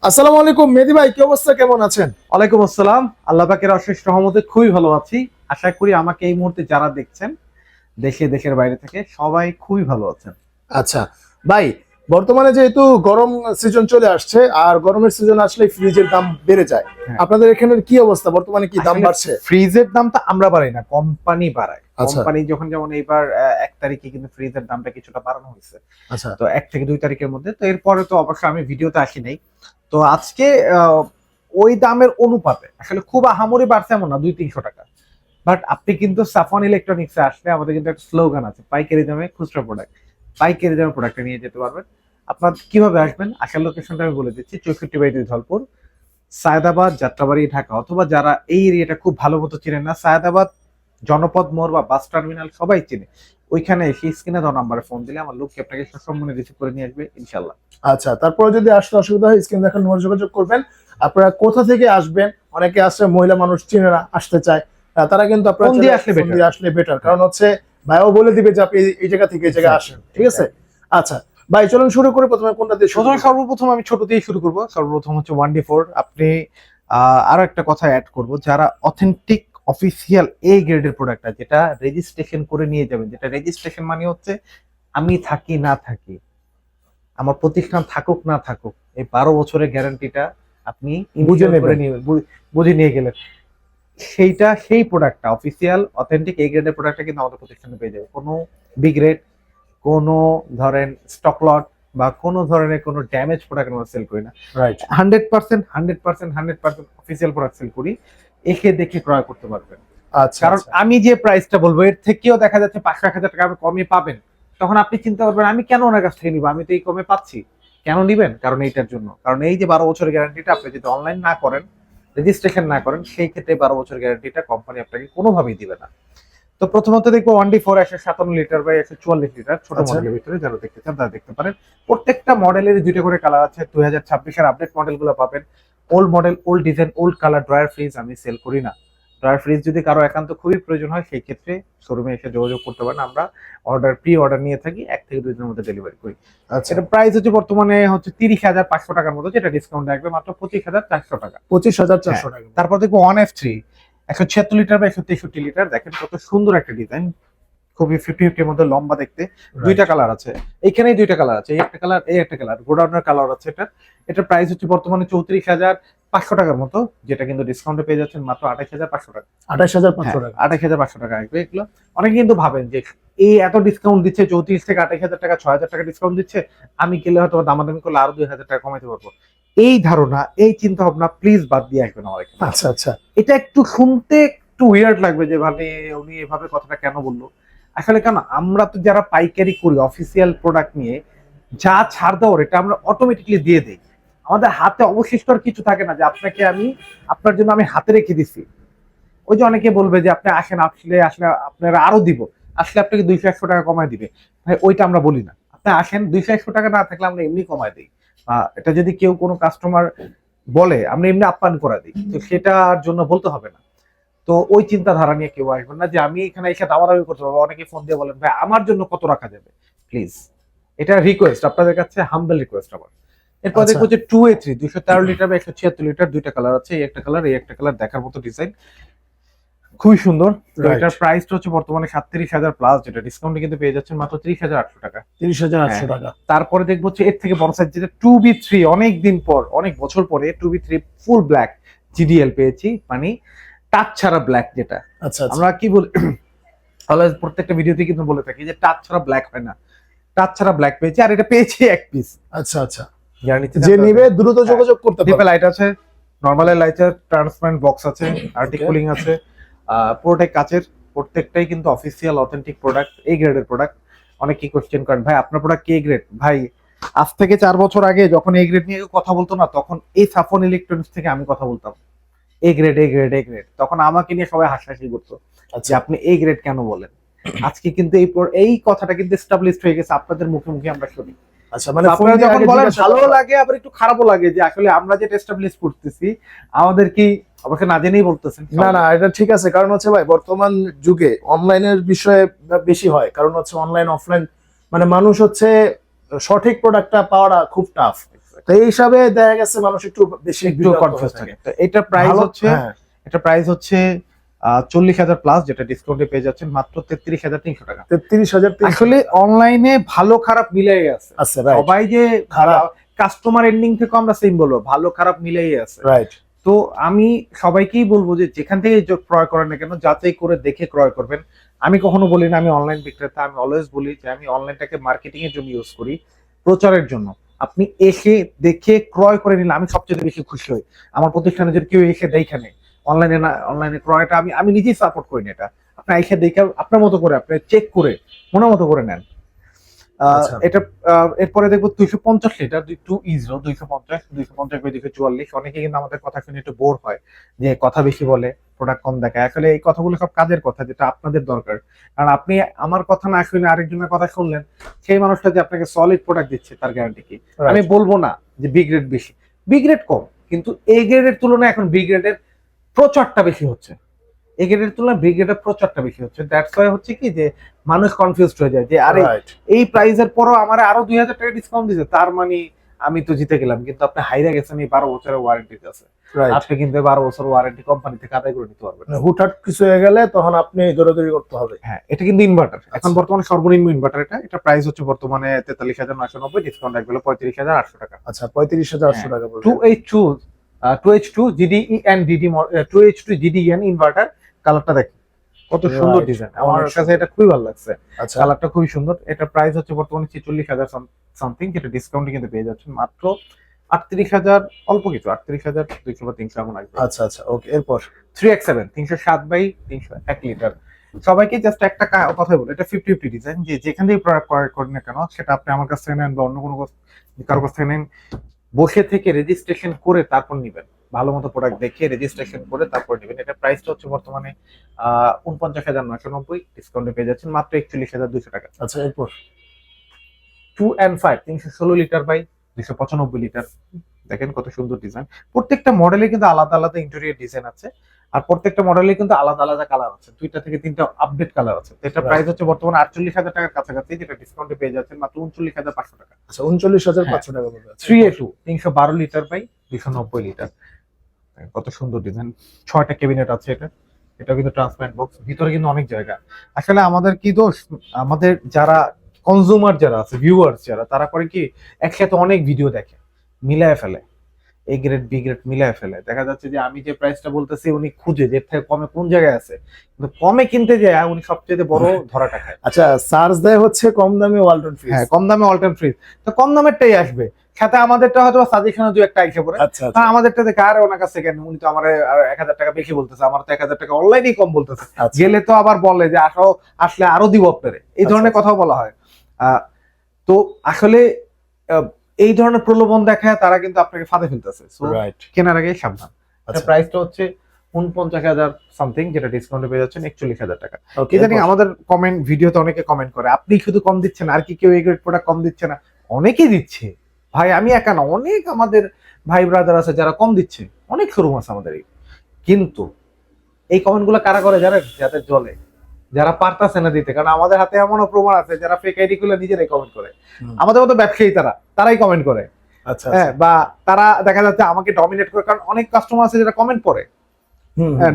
আসসালামু আলাইকুম মেহেদী ভাই, কি অবস্থা, কেমন আছেন? ওয়ালাইকুম আসসালাম। আল্লাহ পাকের অশেষ রহমতে খুবই ভালো আছি। আশা করি আমাকে এই মুহূর্তে যারা দেখছেন দেশে দেশের বাইরে থেকে সবাই খুবই ভালো আছেন। আচ্ছা ভাই, বর্তমানে যেহেতু গরম সিজন চলে আসছে, আর গরমের সিজন আসলে ফ্রিজের দাম বেড়ে যায়। হ্যাঁ, আপনাদের এখানের কি অবস্থা, বর্তমানে কি দাম আসলে বাড়ছে? ফ্রিজের দামটা আমরা বাড়াই না, কোম্পানি বাড়ায়। আচ্ছা কোম্পানি যখন যেমন এইবার 1 তারিখে কিন্তু ফ্রিজের দামটা কিছুটা বাড়ানো হয়েছে। আচ্ছা তো 1 থেকে 2 তারিখের মধ্যে। তো এরপরে তো অবশ্য আমি ভিডিওতে আসি নাই। তো আজকে ওই দামের অনুপাতে আসলে খুব আহামরি বাড়ছে এমন না, 200-300 টাকা। বাট আপনি কিন্তু সাফন ইলেকট্রনিক্সে আসলে আমাদের কিন্তু একটা স্লোগান আছে, পাইকারি দামে খুচরা প্রোডাক্ট। পাইকারি দামে প্রোডাক্টটা নিয়ে যেতে পারবেন। আপনার কিভাবে আসবেন, আসার লোকেশনটা আমি বলে দিচ্ছি। 64/2 ধলপুর, সায়দাবাদ, যাত্রাবাড়ি, ঢাকা। অথবা যারা এই এরিয়াটা খুব ভালো মতো চিনেন না, সায়দাবাদ জনপদ মোড় বা বাস টার্মিনাল সবাই চিনে, ওইখানে এসে স্ক্রিনে দেওয়া নাম্বারে ফোন দিলে আমার লোককে আপনাকে সসম্মানে রিসিভ করে নিয়ে আসবে ইনশাল্লাহ। আচ্ছা, তারপরে যদি আসতে অসুবিধা হয় স্ক্রিন দেখার নম্বরে যোগাযোগ করবেন। আপনারা কোথা থেকে আসবেন, অনেকে আসছে মহিলা মানুষ চিনে না, আসতে চায়, তারা কিন্তু আপনারা ফোন দিয়ে আসলে better। আসলে বেটার, কারণ হচ্ছে ভাইও বলে দিবে যে আপনি এই জায়গা থেকে এই জায়গায় আসেন, ঠিক আছে? আচ্ছা ভাই, চলুন শুরু করে, প্রথমে কোনটা দিয়ে শুরু প্রথমে করব? সর্বপ্রথম আমি ছোট দিয়ে শুরু করব। সর্বপ্রথম হচ্ছে 1D4। আপনি আরো একটা কথা অ্যাড করব, যারা অথেন্টিক অফিসিয়াল এ গ্রেডের প্রোডাক্টটা যেটা রেজিস্ট্রেশন করে নিয়ে যাবেন, যেটা রেজিস্ট্রেশন মানে হচ্ছে আমি থাকি না থাকি, আমার প্রতিষ্ঠান থাকুক না থাকুক, এই 12 বছরের গ্যারান্টিটা আপনি বুঝে ইনশিওর করে নেবেন। নিয়ে বুঝে নিয়ে গেলেন। সেই প্রোডাক্টটা অফিসিয়াল অথেন্টিক এ গ্রেডের প্রোডাক্টটা কিন্তু আমাদের প্রতিষ্ঠানে পেয়ে যাবে। কোনো বিগ রেট, কোনো ধরেন স্টক লট বা কোনো ধরনের কোনো ড্যামেজ প্রোডাক্ট আমরা সেল করি না। রাইট। 100% অফিসিয়াল প্রোডাক্ট সেল করি। একে দেখে ক্রয় করতে পারবেন। আচ্ছা কারণ আচ্ছা। আমি যে প্রাইসটা বলবো এর থেকেও দেখা যাচ্ছে 500-1000 টাকা কমে পাবেন। তখন আপনি চিন্তা করবেন আমি কেন ওনার কাছ থেকে নিবো, আমি তো এই কমে পাচ্ছি। কেন নিবেন? কারণ এইটার জন্য, কারণ এই যে 12 বছরের গ্যারান্টিটা আপনি যদি অনলাইন না করেন, রেজিস্ট্রেশন না করেন, সেই ক্ষেত্রে 12 বছর গ্যারান্টিটা কোম্পানি আপনাকে কোনোভাবেই দিবে না। তো প্রথমত দেখবো 1D4 157 লিটার বা 144 লিটার ছোট আচ্ছা মডেলের ভিতরে, যারা দেখতে চান তারা দেখতে পারেন। প্রত্যেকটা মডেলের দুইটা করে কালার আছে। 2026-এর আপডেট মডেল গুলো পাবেন। Old model, old design, old colour drawer fridge আমি সেল করি না। ড্রয়ার ফ্রিজ যদি কারো একান্ত খুবই প্রয়োজন হয়, সেই ক্ষেত্রে শোরুমে এসে যোগাযোগ করতে পারেন। আমরা প্রি অর্ডার নিয়ে থাকি, 1 থেকে 2 দিনের মধ্যে ডেলিভারি করি। আচ্ছা। এটা প্রাইস হচ্ছে বর্তমানে হচ্ছে 30,500 টাকার মতো, যেটা ডিসকাউন্ট থাকবে মাত্র 25,400 টাকা। 25,400 টাকা। তারপর দেখবো 1F3 176 লিটার বা 163 লিটার। দেখেন কত সুন্দর একটা ডিজাইন, খুবই 50-50 এর মধ্যে লম্বা দেখতে। দুইটা কালার আছে, এইখানেই দুইটা কালার আছে, এই একটা কালার, এই একটা কালার, গোডাউনের কালার আছে। এটার প্রাইস হচ্ছে বর্তমানে 34,500 টাকার মতো, যেটা কিন্তু ডিসকাউন্টে পেয়ে যাচ্ছেন মাত্র 28,500 টাকা। 28,500 টাকা। 28,500 টাকা আসবে এগুলো। অনেকে কিন্তু ভাবেন যে এই এত ডিসকাউন্ট দিচ্ছে, 34 থেকে 28,000 টাকা, 6,000 টাকা ডিসকাউন্ট দিচ্ছে, আমি গেলে হয়তো দামাদামি করলে আরো 2,000 টাকা কমাইতে পারবো। এই ধারণা, এই চিন্তা ভাবনা প্লিজ বাদ দিয়ে আসবেন আমার এখানে। আচ্ছা আচ্ছা। এটা একটু শুনতে একটু উইয়ার্ড লাগবে যে মানে উনি এভাবে কথাটা কেন বললো। আসলে কেন, আমরা তো যারা পাইকারি করি অফিসিয়াল প্রোডাক্ট নিয়ে, যা ছাড় দেওয়ার এটা আমরা অটোমেটিকলি দিয়ে দিই। আমাদের হাতে অবশিষ্ট আর কিছু থাকে না যে আপনাকে আমি, আপনার জন্য আমি হাতে রেখে দিছি। ওই যে অনেকে বলবে যে আপনি আসেন, আসলে আসলে আপনারা আরো দিব, আসলে আপনাকে 200-100 টাকা কমায় দিবে। ভাই ওইটা আমরা বলি না। আপনি আসেন, 200-100 টাকা না থাকলে আমরা এমনি কমায় দিই। এটা যদি কেউ কোনো কাস্টমার বলে, আমরা এমনি আপ্যায়ন করা দিই, তো সেটার জন্য বলতে হবে না। তো ওই চিন্তাধারা নিয়ে কেউ আসবেন না যে আমি এখানে এসে দামাদামি করতে পারবো। অনেকে ফোন দিয়ে বলেন ভাই আমার জন্য কত রাখা যাবে, প্লিজ। এটা রিকোয়েস্ট আপনাদের কাছে, হাম্বল রিকোয়েস্ট আমার। এরপর আচ্ছা দেখবো যে 2A3 213 লিটার বা 176 লিটার, দুইটা কালার আছে, এই একটা কালার, এই একটা কালার, দেখার মতো ডিজাইন, খুবই সুন্দর। তো রাইট। এটার প্রাইসটা হচ্ছে বর্তমানে 37,000 প্লাস, যেটা ডিসকাউন্টে কিন্তু পেয়ে যাচ্ছেন মাত্র 30,800 টাকা। 30,800 টাকা। তারপরে দেখবো হচ্ছে এর থেকে বড় সাইজ, যেটা 2B3, অনেক দিন পর, অনেক বছর পরে 2B3 ফুল ব্ল্যাক জিডিএল পেয়েছি, মানে টাচ ছাড়া ব্ল্যাক। যেটা আচ্ছা আচ্ছা। আমরা কি বলি অলওয়েজ প্রত্যেকটা ভিডিওতে কিন্তু বলে থাকি যে টাচ ছাড়া ব্ল্যাক হয় না। টাচ ছাড়া ব্ল্যাক পেয়েছি, আর এটা পেয়েছি এক পিস। আচ্ছা আচ্ছা। গ্যারান্টি যে নিবে দ্রুত যোগাযোগ করতে ডিপে পারবে। লাইট আছে, নরমাল লাইট আছে, ট্রান্সপারেন্ট বক্স আছে, আর্টিক কুলিং আছে, পুরোটাই কাচের। প্রত্যেকটাই কিন্তু অফিসিয়াল অথেন্টিক প্রোডাক্ট, এই গ্রেডের প্রোডাক্ট। অনেক কি কোশ্চেন করেন ভাই আপনার প্রোডাক্ট কি গ্রেড? ভাই আজ থেকে 4 বছর আগে যখন এই গ্রেড নিয়ে কেউ কথা বলতো না, তখন এই সাফন ইলেকট্রনিক্স থেকে আমি কথা বলতাম A grade, A grade, A grade. তখন আমাকে নিয়ে সবাই হাসাহাসি করতো যে আচ্ছা আপনি এই গ্রেড কেন বলেন। আজকে কিন্তু এই কথাটা কিন্তু এস্টাবলিশড হয়ে গেছে, আপনাদের মুখে মুখে আমরা শুনি। আচ্ছা, মানে ফোন আপনারা দিয়ে যখন আগে বলেন জিজ্ঞাসা ভালো করতে লাগে, আবার একটু খারাপও লাগে যে আসলে আমরা যেটা এস্টাবলিশ করতেছি আমাদের কি অবশ্যই না জেনেই বলতেছেন। না না, এটা ঠিক আছে, কারণ হচ্ছে ভাই বর্তমান যুগে অনলাইনের বিষয়ে বেশি হয়, কারণ হচ্ছে অনলাইন অফলাইন, মানে মানুষ হচ্ছে সঠিক প্রোডাক্টটা পাওয়াটা খুব টাফ। তো এই হিসাবে দেখা গেছে মানুষ একটু বেশি একটু কনফিউজ থাকে। তো এটা প্রাইস হচ্ছে, হ্যাঁ এটা প্রাইস হচ্ছে 40,000 প্লাস, যেটা ডিসকাউন্টে পেয়ে যাচ্ছেন মাত্র 33,300 টাকা। 33,000 আসলে অনলাইনে ভালো খারাপ মিলাই আছে, আছে, রাইট, সবাই যে খারাপ। কাস্টমার এন্ডিং থেকে আমরা সেম বলবো, ভালো খারাপ মিলাই আছে। রাইট। তো আমি সবাইকেই বলবো যে যেখান থেকে ক্রয় করেন না কেন, যাচাই করে দেখে ক্রয় করবেন। আমি কখনো বলি না আমি অনলাইন বিক্রেতা, আমি অলওয়েজ বলি যে আমি অনলাইনটাকে মার্কেটিং এর জন্য ইউজ করি, প্রচারের জন্য। আপনি এসে দেখে ক্রয় করে নিলে আমি সবচেয়ে বেশি খুশি হই। আমার প্রতিষ্ঠানে যদি কেউ এসে দেখে নেই, অনলাইনে না, অনলাইনে ক্রয়টা আমি নিজেই সাপোর্ট করি না এটা। আপনি এসে দেখে আপনার মতো করে আপনি চেক করে মনের মতো করে নেন। আচ্ছা। এটা এরপরে দেখবো 250 লিটার 2E0 250 অনেকে কিন্তু আমাদের কথা শুনে একটু বোর হয় যে কথা বেশি বলে, প্রোডাক্ট কম দেখায়। আসলে এই কথাগুলো সব কাজের কথা, যেটা আপনাদের দরকার। কারণ আপনি আমার কথা না শুনে আরেকজনের কথা শুনলেন, সেই মানুষটা যে আপনাকে সলিড প্রোডাক্ট দিচ্ছে তার গ্যারান্টি কি? আমি বলবো না যে বি গ্রেড বেশি, বি গ্রেড কম, কিন্তু এ গ্রেডের তুলনায় এখন বি গ্রেডের প্রচারটা বেশি হচ্ছে। এ গ্রেডের তুলনায় বি গ্রেডের প্রচারটা বেশি হচ্ছে। দ্যাটস ওয়াই হচ্ছে কি যে মানুষ কনফিউজড হয়ে যায় যে আরে রাইট। এই প্রাইসের পরও আমার আরো 2,000 টাকা ডিসকাউন্ট দিচ্ছে, তার মানে আমি তো জিতে গেলাম। কিন্তু আপনি হাইরা গেছেন এই 12 বছরের ওয়ারেন্টি আছে, রাইট। আপনি কিন্তু 12 বছর ওয়ারেন্টি কোম্পানি থেকে আদায় করে নিতে পারবেন। হুটহাট কিছু হয়ে গেলে তখন আপনি দৌড়াদৌড়ি করতে হবে। হ্যাঁ, এটা কিন্তু ইনভার্টার, এখন আচ্ছা। বর্তমানে সর্বনিম্ন ইনভার্টার এটা। এটা প্রাইস হচ্ছে বর্তমানে 43,990, ডিসকাউন্ট একবেলা 35,800 টাকা। আচ্ছা, 35,800 টাকা পড়বে। 2H2 GDEN DD 2H2 GDEN inverter, কালারটা দেখেন কত সুন্দর Right. ডিজাইন, আমার কাছে এটা খুবই ভালো লাগছে। আচ্ছা, কালারটা খুবই সুন্দর। এটা প্রাইস হচ্ছে বর্তমানে 46,000 সামথিং, যেটা ডিসকাউন্টে কিন্তু পেয়ে যাচ্ছেন মাত্র 38,000, অল্প কিছু 38,200 বা 300 এমন আসবে। আচ্ছা, আচ্ছা, ওকে। এরপর 3X7 307/300 1 লিটার। সবাইকে জাস্ট একটা কথা বলি, এটা 50-50 ডিজাইন, যে যেখান থেকে প্রোডাক্ট ক্রয় করেন না কেন, সেটা আপনি আমার কাছ থেকে নেন বা অন্য কোনো কারো কাছ থেকে নেন, বসে থেকে রেজিস্ট্রেশন করে তারপর নিবেন। ভালো মতো প্রোডাক্ট দেখে রেজিস্ট্রেশন করে তারপর নেবেন। এটা প্রাইসটা হচ্ছে বর্তমানে 49,990, ডিসকাউন্টে পেয়ে যাচ্ছেন মাত্র 41,200 টাকা। আচ্ছা, এরপর 2N5 316 লিটার বাই 295 লিটার, দেখেন কত সুন্দর ডিজাইন। প্রত্যেকটা মডেলে কিন্তু আলাদা আলাদা ইন্টেরিয়র ডিজাইন আছে, আর প্রত্যেকটা মডেলে কিন্তু আলাদা আলাদা কালার আছে, 2টা থেকে 3টা আপডেট কালার আছে। তো এটা প্রাইস হচ্ছে বর্তমানে 48,000 টাকার কাছাকাছি, যেটা ডিসকাউন্টে পেয়ে যাচ্ছেন মাত্র 39,500 টাকা। আচ্ছা, 39,500 টাকা পড়বে। আচ্ছা, 3A2 312 লিটার বাই 290 লিটার, কত সুন্দর ডিজাইন। 6টা ক্যাবিনেট আছে এটা। এটা কিন্তু ট্রান্সপারেন্ট বক্স, ভিতরে কিন্তু অনেক জায়গা। আসলে আমাদের কি দোষ, আমাদের যারা কনজিউমার যারা আছে, ভিউয়ার্স যারা, তারা করে কি একসাথে অনেক ভিডিও দেখে, মিলায় ফেলে, এ গ্রেড বি গ্রেড মিলায় ফেলে। দেখা যাচ্ছে যে আমি যে প্রাইসটা বলতেছি উনি খুঁজে যে থেকে কমে কোন জায়গায় আছে, কিন্তু কমে কিনতে যায় উনি সবচেয়ে বড় ধরাটা খায়। আচ্ছা, চার্জ দেয় হচ্ছে কম দামে ওয়ালটন ফ্রিজ। হ্যাঁ, কম দামে ওয়ালটন ফ্রিজ, তো কম দামেরটাই আসবে, সাথে আমাদেরটা হয়তো সাজেশনে দু একটা আইসে পড়ে। আচ্ছা, আচ্ছা, আমাদেরটা দেখে আর ওনার কাছে কেন, উনি তো আমার 1,000 টাকা বেশি বলতেছে, আমার তো 1,000 টাকা অনলাইনেই কম বলতেছে, আচ্ছা। গেলে তো আবার বলে যে আসলে আরো দিব আপনারে, এই ধরনের কথা বলা হয়। তো আসলে এই ধরনের প্রলোভন দেখায় তারা কিন্তু আপনাকে ফাঁদে ফেলতেছে। So right. কেনার আগে সাবধান। আচ্ছা, প্রাইসটা হচ্ছে 49,000 সামথিং, যেটা ডিসকাউন্টে পেয়ে যাচ্ছেন 41,000 টাকা। ওকে। ইদানিং আমাদের কমেন্ট ভিডিওতে অনেকে কমেন্ট করে আপনি শুধু কম দিচ্ছেন, আর কি কেউ এই গ্রেড প্রোডাক্ট কম দিচ্ছে না? অনেকেই দিচ্ছে ভাই, আমি একা না, অনেক আমাদের ভাই ব্রাদার আছে যারা কম দিচ্ছে, অনেক শোরুম আছে আমাদের। কিন্তু এই কমেন্ট গুলো কারা করে জানেন? যাদের জলে, যারা পারতাছে না দিতে। কারণ আমাদের হাতে এমনও প্রমাণ আছে যারা ফেক আইডি খুলে নিজেরাই কমেন্ট করে। আমাদের মতো ব্যবসায়ী তারাই কমেন্ট করে। আচ্ছা, হ্যাঁ, বা তারা দেখা যাচ্ছে আমাকে ডমিনেট করে, কারণ অনেক কাস্টমার আছে যারা কমেন্ট করে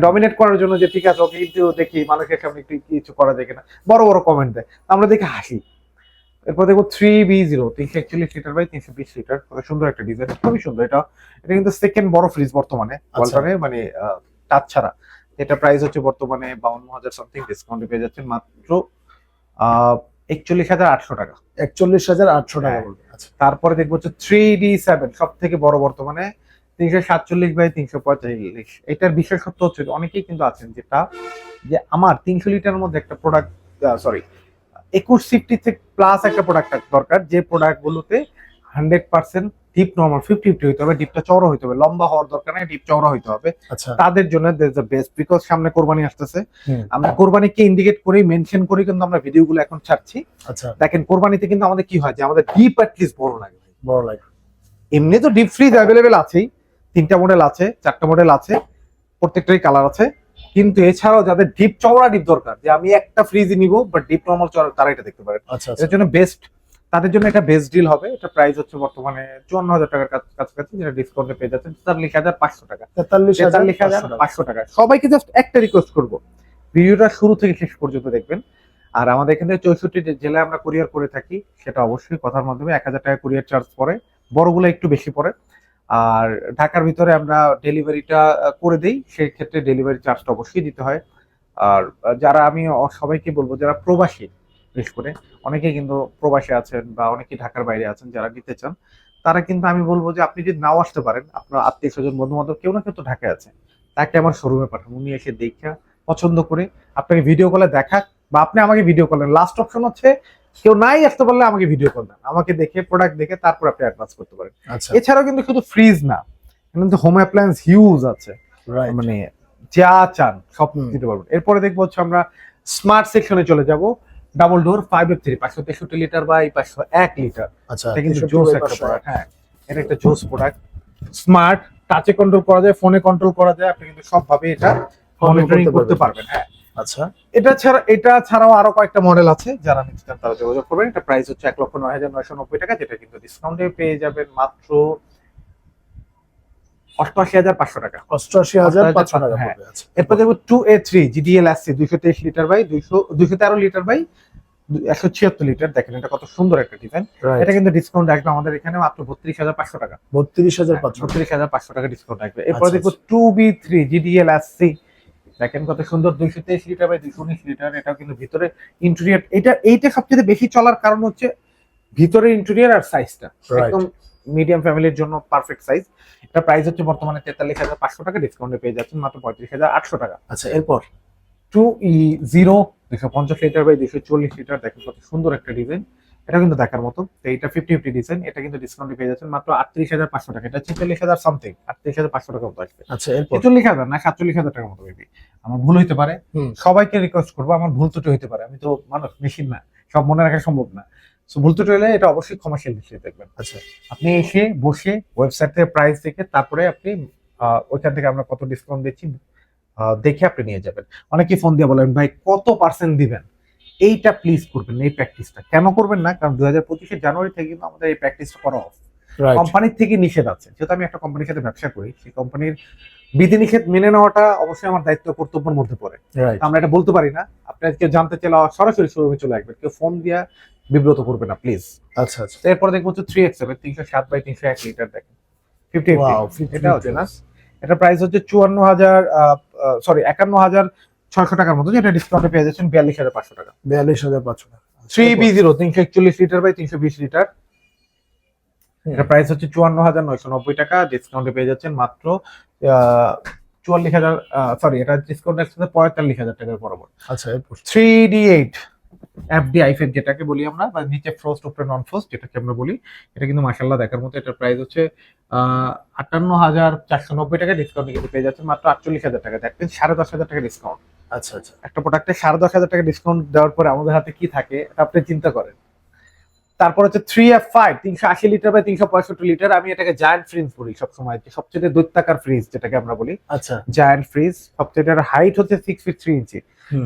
ডমিনেট করার জন্য, যে ঠিক আছে ওকে কিন্তু দেখি মানুষের সামনে একটু কিছু করা যায় কিনা, বড় বড় কমেন্ট দেয়, আমরা দেখে হাসি। এরপর দেখবো 3B0 341 লিটার বাই 320 লিটার, কত সুন্দর একটা ডিজাইন, খুবই সুন্দর। এটা কিন্তু সেকেন্ড বড় ফ্রিজ বর্তমানে ওয়ালটনে, মানে টাচ ছাড়া। এটা প্রাইস হচ্ছে বর্তমানে 52,000 সামথিং, ডিসকাউন্টে পেয়ে যাচ্ছেন মাত্র 41,800 টাকা। 41,800 টাকা পড়বে। আচ্ছা, তারপরে দেখবো হচ্ছে 3D7, সব থেকে বড় বর্তমানে 347/345। এটার বিশেষত্ব হচ্ছে অনেকেই কিন্তু আছেন যেটা যে আমার 300 লিটারের মধ্যে একটা প্রোডাক্ট, সরি 2150 প্লাস একটা প্রোডাক্ট দরকার, যে প্রোডাক্ট গুলোতে 100% ডিপ নরমাল 50-50 হইতে হবে, ডিপটা চওড়া হইতে হবে, লম্বা হওয়ার দরকার নেই, ডিপ চওড়া হইতে হবে। আচ্ছা, তাদের জন্য দ্য বেস্ট, বিকজ সামনে কোরবানি আসতেছে। আমরা কোরবানিকে ইন্ডিকেট করি, মেনশন করি কিন্তু আমরা ভিডিওগুলো এখন ছাড়ছি। আচ্ছা, দেখেন কোরবানিতে কিন্তু আমাদের কি হয় যে আমাদের ডিপ অ্যাটলিস্ট বড় লাগে। বড় লাগে। এমনি তো ডিপ ফ্রিজ অ্যাভেলেবেল আছেই, 3টা মডেল আছে, 4টা মডেল আছে, প্রত্যেকটাই কালার আছে। কিন্তু এছাড়াও যাদের ডিপ চওড়া ডিপ দরকার, যে আমি একটা ফ্রিজ নিব বাট ডিপ নরমাল চওড়া, তারা এটা দেখতে পারেন। আচ্ছা, এর জন্য বেস্ট তাদের জন্য এটা বেস্ট ডিল হবে। এটা প্রাইস হচ্ছে বর্তমানে 54,000 টাকার কাছাকাছি, যেটা ডিসকাউন্টে পেয়ে যাচ্ছেন 43,500 টাকা। 43,500 টাকা। সবাইকে জাস্ট একটা রিকোয়েস্ট করব, ভিডিওটা শুরু থেকে শেষ পর্যন্ত দেখবেন। আর আমাদের এখানে 64 জেলায় আমরা কুরিয়ার করে থাকি, সেটা অবশ্যই কথার মাধ্যমে 1,000 টাকা কুরিয়ার চার্জ পড়ে, বড়গুলো একটু বেশি পড়ে। আর ঢাকার ভিতরে আমরা ডেলিভারিটা করে দেই, সেই ক্ষেত্রে ডেলিভারি চার্জটা অবশ্যই দিতে হয়। আর যারা আমি সবাইকে বলবো যারা প্রবাসী, বিশেষ করে অনেকেই কিন্তু প্রবাসী আছেন বা অনেকেই ঢাকার বাইরে আছেন, যারা নিতে চান তারা কিন্তু আমি বলবো যে আপনি যদি নাও আসতে পারেন, আপনার আত্মীয় স্বজন বন্ধু বান্ধব কেউ না কেউ তো ঢাকায় আছে, তাকে আমার শোরুমে পাঠান, উনি এসে দেখা পছন্দ করে আপনাকে ভিডিও কলে দেখাক, বা আপনি আমাকে ভিডিও কলেন। লাস্ট অপশন হচ্ছে কেউ নাই আসতে পারলে আমাকে ভিডিও কল দেন, আমাকে দেখে প্রোডাক্ট দেখে তারপর আপনি অ্যাডভান্স করতে পারেন। আচ্ছা, এছাড়াও কিন্তু শুধু ফ্রিজ না, কিন্তু হোম অ্যাপ্লায়েন্স হিউজ আছে, রাইট। মানে যা চান সব দিতে পারবেন। এরপরে দেখবো হচ্ছে আমরা স্মার্ট সেকশনে চলে যাব। Double door 5F3 563 litre by 501 litre. আচ্ছা, এটা কিন্তু 63 জোস বাই একটা 500 প্রোডাক্ট। হ্যাঁ, এটা একটা জোস প্রোডাক্ট। স্মার্ট, টাচে কন্ট্রোল করা যায়, ফোনে কন্ট্রোল করা যায়, আপনি কিন্তু সবভাবে এটা মনিটরিং করতে পারবেন। হ্যাঁ, আচ্ছা, এটা ছাড়াও আরো কয়েকটা মডেল আছে, যারা নিতে চান তারা যোগাযোগ করবেন। এটা প্রাইস হচ্ছে 1,09,990 টাকা, যেটা কিন্তু ডিসকাউন্টে পেয়ে যাবেন মাত্র 88,500 টাকা। 88,500 টাকা হ্যাঁ। পড়বে। আচ্ছা, এরপর দেখবো 2A3 GDL SC 223 litre by 213 litre by 176 litre. দেখেন এটা কত সুন্দর একটা ডিজাইন। রাইট। এটা কিন্তু ডিসকাউন্ট আসবে আমাদের এখানে মাত্র 32,500 টাকা। 32,500 32,500 টাকা ডিসকাউন্ট আসবে। এরপর আচ্ছা, দেখবো 2B3 GDL SC, দেখেন কত সুন্দর 223 লিটার বাই 219 লিটার। এটাও কিন্তু ভিতরে ইন্টেরিয়র, এইটা সবচেয়ে বেশি চলার কারণ হচ্ছে ভিতরে ইন্টেরিয়র আর সাইজটা Right. একদম মিডিয়াম ফ্যামিলির জন্য পারফেক্ট সাইজ। এটা প্রাইস হচ্ছে বর্তমানে 43,500 টাকা, ডিসকাউন্টে পেয়ে যাচ্ছেন মাত্র 35,800 টাকা। আচ্ছা, এরপর 2E0 250 লিটার বাই 240 লিটার, দেখেন কত সুন্দর একটা ডিজাইন। এটা কিন্তু দেখার মতো। তো এটা 50-50 ডিজাইন, এটা কিন্তু ডিসকাউন্টে পেয়ে যাচ্ছেন মাত্র 38,500 টাকা। এটা 46,000 সামথিং, 38,500 টাকা মতো আসবে। আচ্ছা, এরপর 46,000 না 47,000 টাকার মতো মেবি, আমার ভুল হইতে পারে। হুম। সবাইকে রিকোয়েস্ট করবো, আমার ভুল ত্রুটি হইতে পারে, আমি তো মানুষ, মেশিন না, সব মনে রাখা সম্ভব না। সো ভুল ত্রুটি হলে এটা অবশ্যই ক্ষমাশীল দৃষ্টিতে দেখবেন। আচ্ছা, আপনি এসে বসে ওয়েবসাইট থেকে প্রাইস দেখে তারপরে আপনি ওইখান থেকে আমরা কত ডিসকাউন্ট দিচ্ছি দেখে আপনি নিয়ে যাবেন। অনেকে ফোন দিয়ে বলেন ভাই কত পার্সেন্ট দিবেন, এইটা প্লিজ করবেন না, এই প্র্যাকটিসটা কেন করবেন না, কারণ 2025 জানুয়ারি থেকে কিন্তু আমাদের এই প্র্যাকটিসটা করা অফ। রাইট, কোম্পানির থেকে নিষেধ আছে, যেহেতু আমি একটা কোম্পানির সাথে ব্যবসা করি, সেই কোম্পানির বিধিনিষেধ মেনে নেওয়াটা অবশ্যই আমার দায়িত্ব, কর্তব্যের মধ্যে পড়ে। রাইট। আমরা এটা বলতে পারি না। আপনার কেউ জানতে চাইলে সরাসরি শোরুমে চলে আসবেন, কেউ ফোন দিয়া বিব্রত করবে না প্লিজ। আচ্ছা, আচ্ছা, এরপর দেখবো হচ্ছে 3X7 307 বাই 301 লিটার, দেখেন 50 ওয়াও, এটা হচ্ছে না, এটা প্রাইস হচ্ছে 51,600 টাকার মতো, যেটা ডিসকাউন্টে পেয়ে যাচ্ছেন 42,500 টাকা। 42,500 টাকা। 3B0 341 লিটার বাই 320 লিটার, এটা প্রাইস হচ্ছে 54,990 টাকা, ডিসকাউন্টে পেয়ে যাচ্ছেন মাত্র 44,000, সরি এটা ডিসকাউন্ট আসছে 45,000 টাকার বরাবর। আচ্ছা, এরপর 3D8 FD-5 যেটাকে বলি আমরা, বা নিচে ফ্রস্ট উপরে নন ফ্রস্ট যেটাকে আমরা বলি, এটা কিন্তু মাশাআল্লাহ দেখার মতো। এটার প্রাইস হচ্ছে 58,490 টাকা, ডিসকাউন্টে কিন্তু পেয়ে যাচ্ছেন মাত্র 48,000 টাকা। দেখবেন 10,500 টাকা ডিসকাউন্ট। আচ্ছা, আচ্ছা, একটা প্রোডাক্টে 10,500 টাকা ডিসকাউন্ট দেওয়ার পরে আমাদের হাতে কি থাকে এটা আপনি চিন্তা করেন। তারপর হচ্ছে 3F5 380 লিটার বাই 365 লিটার, আমি এটাকে জায়ান্ট ফ্রিজ বলি সবসময়, যে সবচেয়ে দৈত্যাকার ফ্রিজ যেটাকে আমরা বলি আচ্ছা, জায়ান্ট ফ্রিজ। সবচেয়ে হাইট হচ্ছে 6 ফিট 3 ইঞ্চি,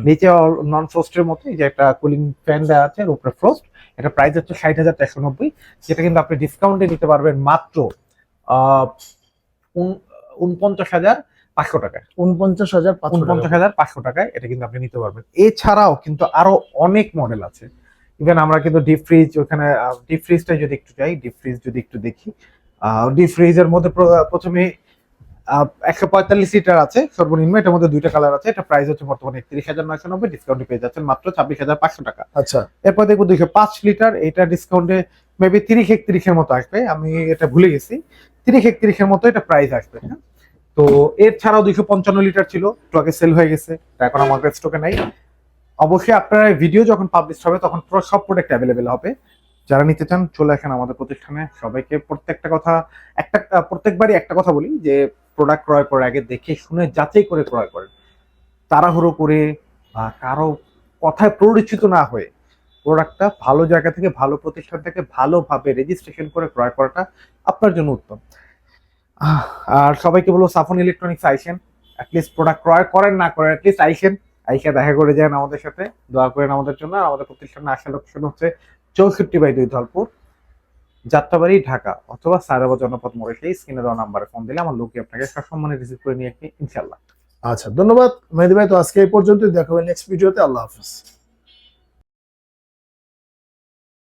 নিচে নন ফ্রস্টের মতো এই যে একটা কুলিং ফ্যান দেওয়া আছে, আর উপরে ফ্রস্ট। এটা প্রাইস হচ্ছে 60,490, যেটা কিন্তু আপনি ডিসকাউন্টে নিতে পারবেন মাত্র 49,500 টাকায়। 49,500 টাকায় এটা কিন্তু আপনি নিতে পারবেন। এছাড়াও কিন্তু আরো অনেক মডেল আছে। ইভেন আমরা কিন্তু ডিপ ফ্রিজ, ওখানে ডিপ ফ্রিজটা যদি একটু যাই, ডিপ ফ্রিজ যদি একটু দেখি, ডিপ ফ্রিজের মধ্যে প্রথমে 145 লিটার আছে সর্বনিম্ন, এটার মধ্যে দুইটা কালার আছে। এটা প্রাইস হচ্ছে বর্তমানে 31,990, ডিসকাউন্টে পেয়ে যাচ্ছেন মাত্র 26,500 টাকা। আচ্ছা, এরপর দেখবো 205 লিটার, এটা ডিসকাউন্টে মেবি 30-31 এর মতো আসবে, আমি এটা ভুলে গেছি, 30-31 এর মতো এটা প্রাইস আসবে। হ্যাঁ, তো এর ছাড়াও 255 লিটার ছিল, স্টকে সেল হয়ে গেছে, এটা এখন আমাদের স্টকে নাই। অবশ্যই আপনার ভিডিও যখন পাবলিশ হবে তখন সব প্রোডাক্ট অ্যাভেলেবেল হবে। যারা নিতে চান চলে আসেন আমাদের প্রতিষ্ঠানে। সবাইকে প্রত্যেকবারই একটা কথা বলি যে প্রোডাক্ট ক্রয় করার আগে দেখে শুনে যাচাই করে ক্রয় করেন। তাড়াহুড়ো করে বা কারো কথায় প্ররোচিত না হয়ে প্রোডাক্টটা ভালো জায়গা থেকে, ভালো প্রতিষ্ঠান থেকে ভালোভাবে রেজিস্ট্রেশন করে ক্রয় করাটা আপনার জন্য উত্তম। আর সবাইকে বলবো সাফন ইলেকট্রনিক্স আইসেন, অ্যাটলিস্ট প্রোডাক্ট ক্রয় করেন না করেন, অ্যাটলিস্ট আইসেন, আইসা দেখা করে যান আমাদের সাথে, দোয়া করেন আমাদের জন্য। আর আমাদের প্রতিষ্ঠানে আসার লোকেশন হচ্ছে 64/2 ধলপুর, যাত্রাবাড়ি, ঢাকা, অথবা সায়দাবাদ জনপথ মোড়ে এসে স্ক্রিনে দেওয়া নাম্বারে ফোন দিলে আমার লোকই আপনাকে সসম্মানে রিসিভ করে নিয়ে আসবে ইনশাল্লাহ। আচ্ছা, ধন্যবাদ মেহেদী ভাই। তো আজকে এই পর্যন্তই, দেখা হবে নেক্সট ভিডিওতে। আল্লাহ হাফেজ।